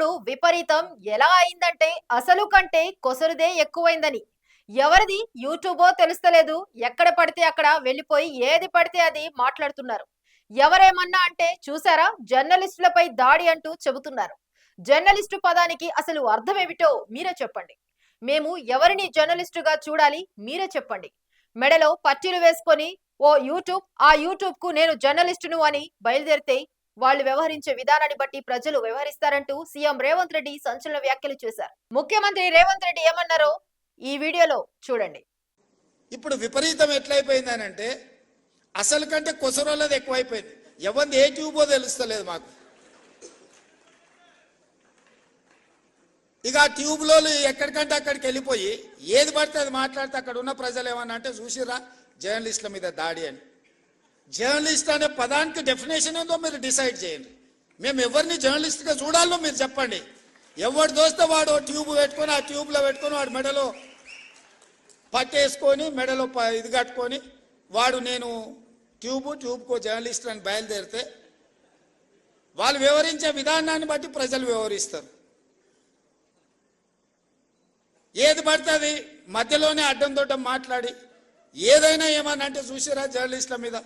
ఇప్పుడు విపరీతం ఎలా అయిందంటే అసలు కంటే కొసరుదే ఎక్కువైందని. ఎవరిది యూట్యూబో తెలుస్తలేదు. ఎక్కడ పడితే అక్కడ వెళ్ళిపోయి ఏది పడితే అది మాట్లాడుతున్నారు. ఎవరేమన్నా అంటే చూసారా జర్నలిస్టులపై దాడి అంటూ చెబుతున్నారు. జర్నలిస్టు పదానికి అసలు అర్థమేమిటో మీరే చెప్పండి. మేము ఎవరిని జర్నలిస్టుగా చూడాలి మీరే చెప్పండి. మెడలో పట్టీలు వేసుకొని ఓ యూట్యూబ్ ఆ యూట్యూబ్‌కు నేను జర్నలిస్టును అని బయలుదేరితే వాళ్ళు వ్యవహరించే విధానాన్ని బట్టి ప్రజలు వ్యవహరిస్తారంటూ సీఎం రేవంత్ రెడ్డి సంచలన వ్యాఖ్యలు చేశారు. ముఖ్యమంత్రి రేవంత్ రెడ్డి ఏమన్నారో ఈ వీడియోలో చూడండి. ఇప్పుడు విపరీతం ఎట్లయిపోయిందనంటే అసలు కంటే కొసరోళ్ళది ఎక్కువైపోయింది. ఎవరిది ఏ ట్యూబో తెలుస్తలేదు మాకు. ఇక ఆ ట్యూబ్లో ఎక్కడికంటే అక్కడికి వెళ్ళిపోయి ఏది పడితే అది మాట్లాడితే అక్కడ ఉన్న ప్రజలు ఏమన్నా అంటే చూసిరా జర్నలిస్టుల మీద దాడి అని. జర్నలిస్ట్ అనే పదానికి డెఫినేషన్ ఏందో మీరు డిసైడ్ చేయండి. మేము ఎవరిని జర్నలిస్ట్గా చూడాలో మీరు చెప్పండి. ఎవరు దోస్తే వాడు ట్యూబ్ పెట్టుకొని ఆ ట్యూబ్లో పెట్టుకొని వాడు మెడలో పట్టేసుకొని మెడలో ఇది కట్టుకొని వాడు నేను ట్యూబ్కో జర్నలిస్ట్ అని బయలుదేరితే వాళ్ళు వివరించే విధానాన్ని బట్టి ప్రజలు వ్యవహరిస్తారు. ఏది పడితే అది మధ్యలోనే అడ్డం దొడ్డం మాట్లాడి ఏదైనా ఏమన్నా అంటే చూసారా జర్నలిస్టుల మీద